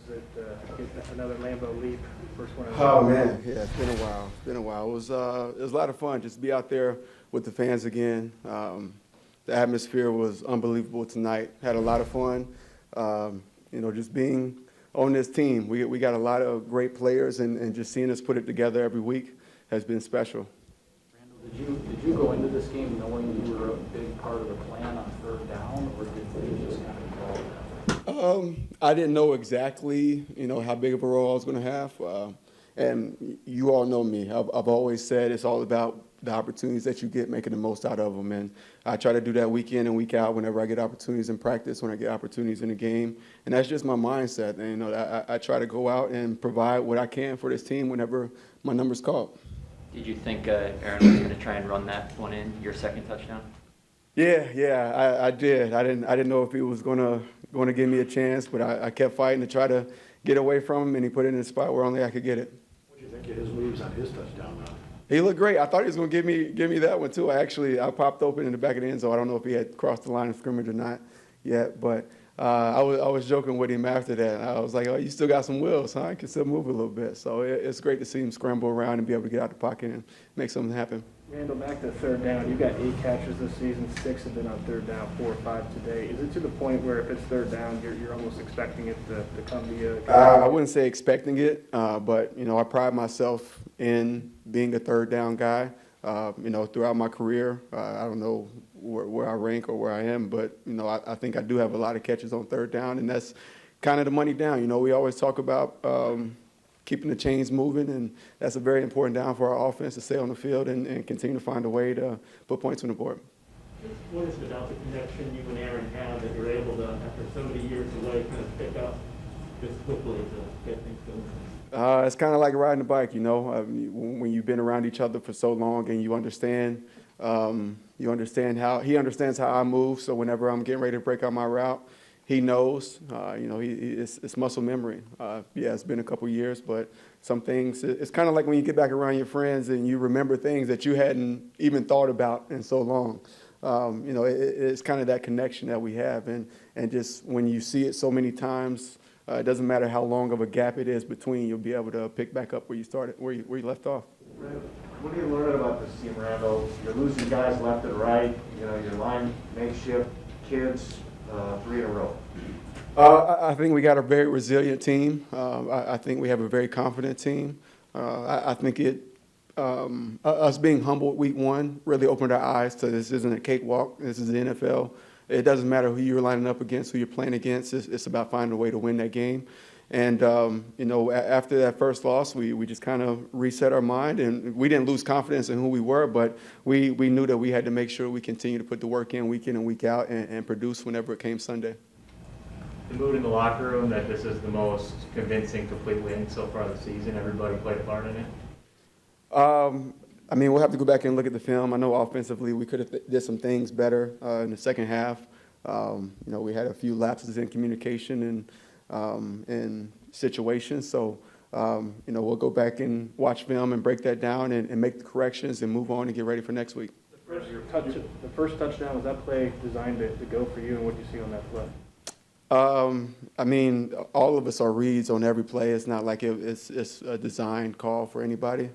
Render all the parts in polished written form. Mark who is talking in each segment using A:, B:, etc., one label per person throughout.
A: Is it get another Lambeau leap? First one.
B: Oh man, yeah, it's been a while. It's been a while. It was a lot of fun just to be out there with the fans again. The atmosphere was unbelievable tonight. Had a lot of fun. Just being on this team. We got a lot of great players, and just seeing us put it together every week has been special.
C: Randall, did you go into this game knowing you were a big part of the plan on third down, or did they just kind of call it?
B: I didn't know exactly, how big of a role I was going to have. And you all know me. I've always said it's all about the opportunities that you get, making the most out of them. And I try to do that week in and week out whenever I get opportunities in practice, when I get opportunities in the game. And that's just my mindset. And, I try to go out and provide what I can for this team whenever my number's called.
D: Did you think Aaron was going to try and run that one in, your second touchdown?
B: Yeah, I did. I didn't know if he was going to give me a chance, but I kept fighting to try to get away from him, and he put it in a spot where only I could get it.
E: What do you think of his leaves on his touchdown now?
B: He looked great. I thought he was going to give me that one too. I popped open in the back of the end zone. I don't know if he had crossed the line of scrimmage or not yet, but I was joking with him after that. I was like, "Oh, you still got some wheels, huh? I can still move a little bit." So it's great to see him scramble around and be able to get out the pocket and make something happen.
A: Randall, back to third down. You got 8 catches this season. 6 have been on third down, 4 or 5 today. Is it to the point where if it's third down, you're almost expecting it to come to you?
B: I wouldn't say expecting it, but I pride myself in being a third down guy. Throughout my career, I don't know where I rank or where I am, but I think I do have a lot of catches on third down, and that's kind of the money down. We always talk about keeping the chains moving, and that's a very important down for our offense to stay on the field and continue to find a way to put points on the board.
F: What is it about the connection you and Aaron have that you're able to, after so many years away, kind of pick up just quickly to get things going?
B: It's kind of like riding a bike, when you've been around each other for so long and you understand how he understands how I move. So whenever I'm getting ready to break out my route, he knows. It's muscle memory. It's been a couple years, but some things. It's kind of like when you get back around your friends and you remember things that you hadn't even thought about in so long. It's kind of that connection that we have, and just when you see it so many times. It doesn't matter how long of a gap it is between, you'll be able to pick back up where you started, where you left off.
E: What are you learning about this team, Randall? You're losing guys left and right. Your line makeshift kids, 3 in a row.
B: I think we got a very resilient team. I think we have a very confident team. I think us being humble week 1 really opened our eyes to this isn't a cakewalk. This is the NFL. It doesn't matter who you're lining up against, who you're playing against. It's about finding a way to win that game. And, after that first loss, we just kind of reset our mind. And we didn't lose confidence in who we were, but we knew that we had to make sure we continue to put the work in and week out and produce whenever it came Sunday.
G: The mood in the locker room that this is the most convincing complete win so far this season, everybody played a part in it?
B: We'll have to go back and look at the film. I know offensively we could have did some things better in the second half. We had a few lapses in communication and situations. So, we'll go back and watch film and break that down and make the corrections and move on and get ready for next week.
A: The first touchdown, was that play designed to go for you, and what did you see on that play?
B: All of us are reads on every play. It's not like it's a design call for anybody.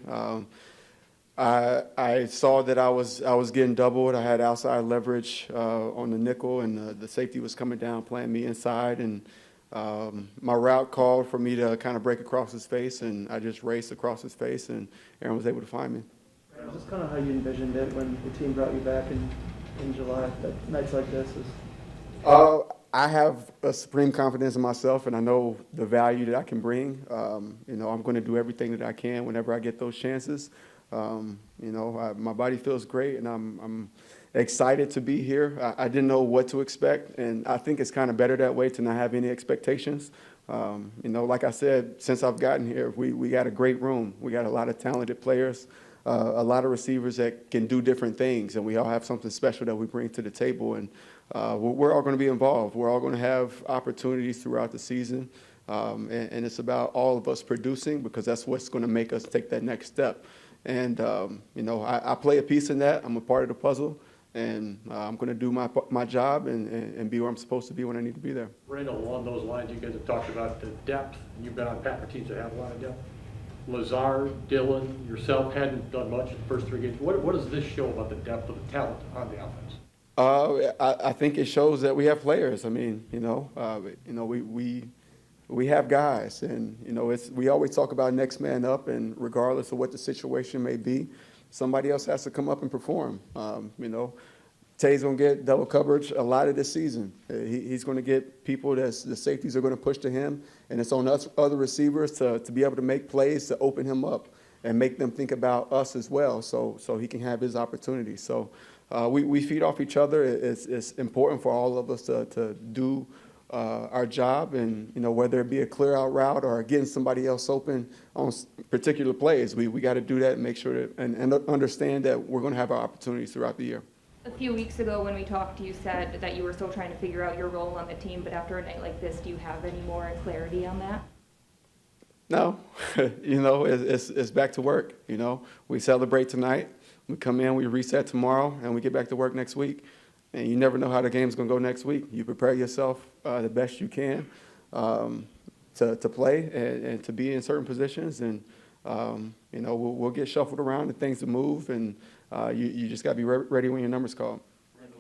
B: I saw that I was getting doubled. I had outside leverage on the nickel, and the safety was coming down, playing me inside. And my route called for me to kind of break across his face, and I just raced across his face, and Aaron was able to find me.
H: Is this kind of how you envisioned it when the team brought you back in July, that nights like this?
B: I have a supreme confidence in myself, and I know the value that I can bring. I'm going to do everything that I can whenever I get those chances. My body feels great, and I'm excited to be here. I didn't know what to expect, and I think it's kind of better that way to not have any expectations. Like I said, since I've gotten here, we got a great room. We got a lot of talented players, a lot of receivers that can do different things, and we all have something special that we bring to the table. And we're all going to be involved. We're all going to have opportunities throughout the season, and it's about all of us producing, because that's what's going to make us take that next step. And, I play a piece in that. I'm a part of the puzzle. and I'm going to do my job and be where I'm supposed to be when I need to be there.
I: Randall, along those lines, you guys have talked about the depth, and you've been on Packer teams that have a lot of depth. Lazard, Dylan, yourself hadn't done much in the first 3 games. What does this show about the depth of the talent on the offense?
B: I think it shows that we have players. I mean, we have guys, and we always talk about next man up, and regardless of what the situation may be, somebody else has to come up and perform. Tay's going to get double coverage a lot of this season. He's going to get people the safeties are going to push to him, and it's on us other receivers to be able to make plays to open him up and make them think about us as well, so he can have his opportunity. So we feed off each other. It's important for all of us to do our job, and whether it be a clear out route or getting somebody else open on particular plays, we got to do that and make sure that and understand that we're going to have our opportunities throughout the year.
J: A few weeks ago when we talked, you said that you were still trying to figure out your role on the team, but after a night like this, do you have any more clarity on that?
B: No, it's back to work. We celebrate tonight, we come in, we reset tomorrow, and we get back to work next week. And you never know how the game's going to go next week. You prepare yourself the best you can to play and to be in certain positions, and we'll get shuffled around and things to move, and you just got to be ready when your number's called.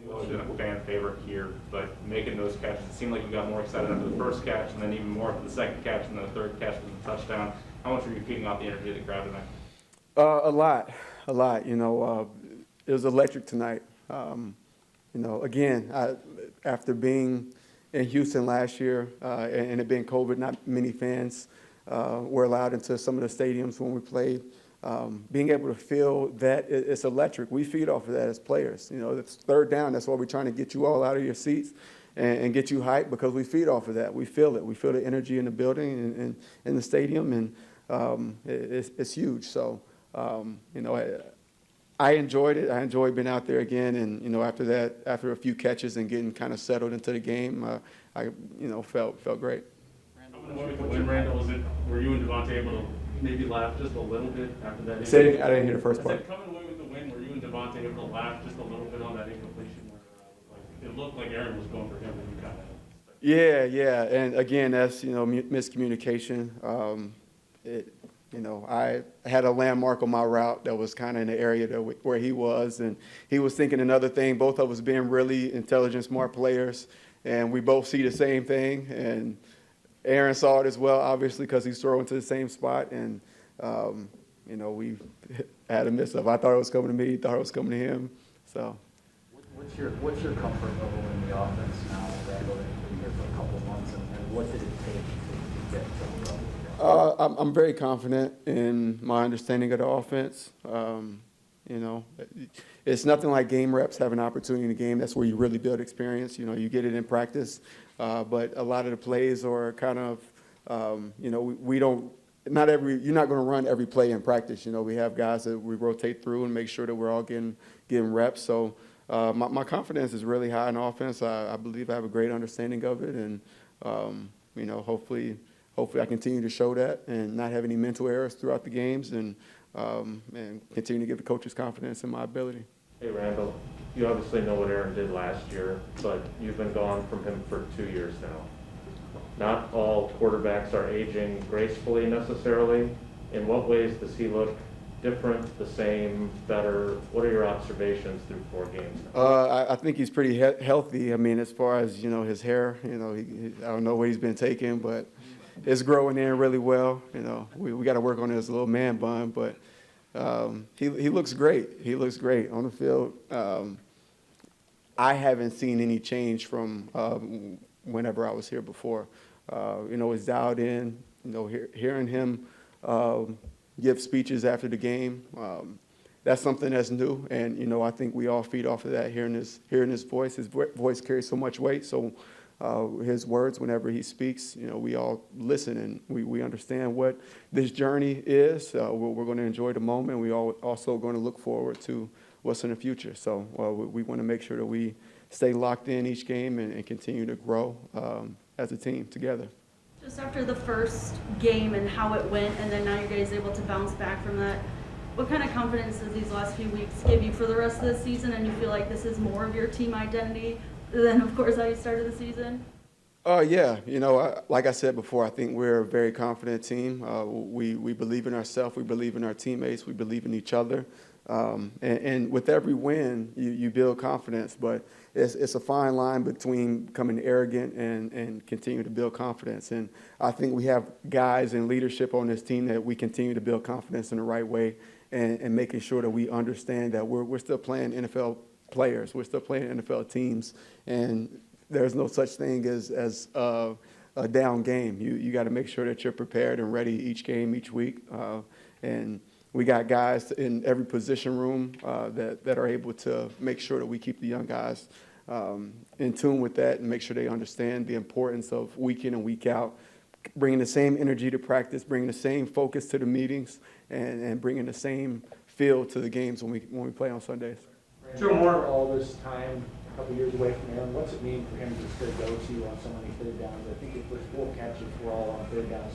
K: You've always been a fan favorite here, but making those catches, it seemed like you got more excited after the first catch, and then even more after the second catch, and then the third catch was a touchdown. How much were you feeding off the energy of the crowd tonight?
B: A lot. It was electric tonight. Again, after being in Houston last year and it being COVID, not many fans were allowed into some of the stadiums when we played. Being able to feel that it's electric. We feed off of that as players. It's third down. That's why we're trying to get you all out of your seats and get you hyped, because we feed off of that. We feel it. We feel the energy in the building and in the stadium, and it's huge. So, I enjoyed it. I enjoyed being out there again, and after that, after a few catches and getting kind of settled into the game, I felt great.
L: Randall, were you and Devontae able to maybe laugh just a little bit after that?
B: I didn't hear the first part.
L: Coming away with the win, were you and Devontae able to laugh just a little bit on that incompletion where it looked like Aaron was going for him and you kind of?
B: Yeah, and again, that's miscommunication. I had a landmark on my route that was kind of in the area where he was, and he was thinking another thing. Both of us being really intelligent, smart players, and we both see the same thing. And Aaron saw it as well, obviously, because he's throwing to the same spot. And, we had a miss-up. I thought it was coming to me. He thought it was coming to him. So,
C: What's your comfort level in the offense now, Randall? You've been here for a couple of months, and what did it take to get to the level?
B: I'm very confident in my understanding of the offense. It's nothing like game reps, have an opportunity in the game. That's where you really build experience. You get it in practice. But a lot of the plays are kind of, we don't, you're not going to run every play in practice. We have guys that we rotate through and make sure that we're all getting reps. So my confidence is really high in offense. I believe I have a great understanding of it. And, hopefully I continue to show that and not have any mental errors throughout the games, and continue to give the coaches confidence in my ability.
M: Hey, Randall, you obviously know what Aaron did last year, but you've been gone from him for 2 years now. Not all quarterbacks are aging gracefully necessarily. In what ways does he look different, the same, better? What are your observations through 4 games now?
B: I think he's pretty healthy. I mean, as far as, his hair, I don't know where he's been taken, but it's growing in really well. We got to work on his little man bun, but he looks great. He looks great on the field. I haven't seen any change from whenever I was here before. It's dialed in. Hearing him give speeches after the game, that's something that's new. And I think we all feed off of that. Hearing his voice. His voice carries so much weight. So his words, whenever he speaks, we all listen, and we understand what this journey is. We're going to enjoy the moment. We also going to look forward to what's in the future. So we want to make sure that we stay locked in each game and continue to grow as a team together.
N: Just after the first game and how it went, and then now you guys able to bounce back from that, what kind of confidence does these last few weeks give you for the rest of the season, and you feel like this is more of your team identity than, of course, how you started the season?
B: Yeah, like I said before, I think we're a very confident team. We believe in ourselves, we believe in our teammates, we believe in each other. And with every win, you build confidence, but it's a fine line between becoming arrogant and continue to build confidence. And I think we have guys and leadership on this team that we continue to build confidence in the right way and making sure that we understand that we're still playing NFL players, we're still playing NFL teams, and there's no such thing as a down game. You got to make sure that you're prepared and ready each game, each week. And we got guys in every position room that are able to make sure that we keep the young guys in tune with that and make sure they understand the importance of week in and week out, bringing the same energy to practice, bringing the same focus to the meetings, and bringing the same feel to the games when we play on Sundays.
F: Two more. All this time, a couple years away from Aaron, what's it mean for him to still go to you on so many third downs? I think it was 4 catches for all on third downs.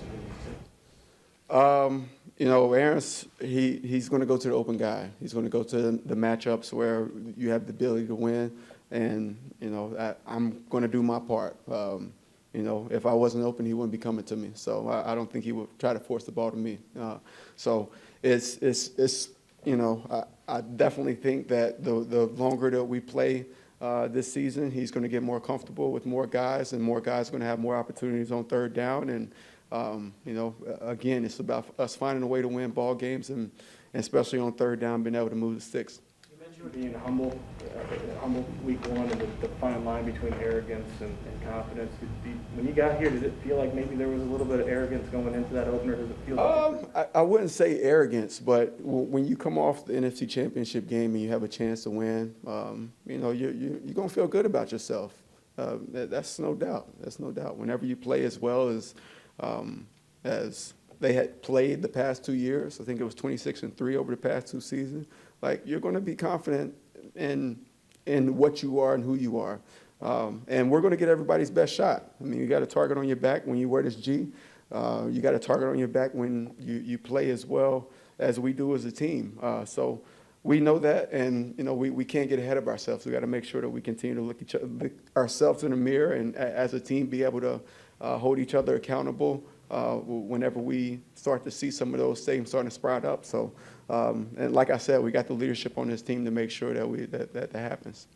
B: Aaron's he's going to go to the open guy. He's going to go to the matchups where you have the ability to win, and I'm going to do my part. If I wasn't open, he wouldn't be coming to me. So I don't think he would try to force the ball to me. So it's I definitely think that the longer that we play this season, he's going to get more comfortable with more guys, and more guys are going to have more opportunities on third down. And again, it's about us finding a way to win ball games, and especially on third down, being able to move the sticks.
A: You mentioned being humble week one, and the fine line between arrogance and confidence. When you got here, did it feel like maybe there was a little bit of arrogance going into that opener? Does it feel like
B: I wouldn't say arrogance, but when you come off the NFC Championship game and you have a chance to win, you're going to feel good about yourself. That's no doubt. That's no doubt. Whenever you play as well as they had played the past 2 years, I think it was 26-3 over the past 2 seasons, like, you're going to be confident in what you are and who you are. And we're going to get everybody's best shot. I mean, you got a target on your back when you wear this G. You got a target on your back when you play as well as we do as a team. So we know that, and we can't get ahead of ourselves. We got to make sure that we continue to look ourselves in the mirror, and as a team be able to hold each other accountable whenever we start to see some of those things starting to sprout up. So, and like I said, we got the leadership on this team to make sure that that happens.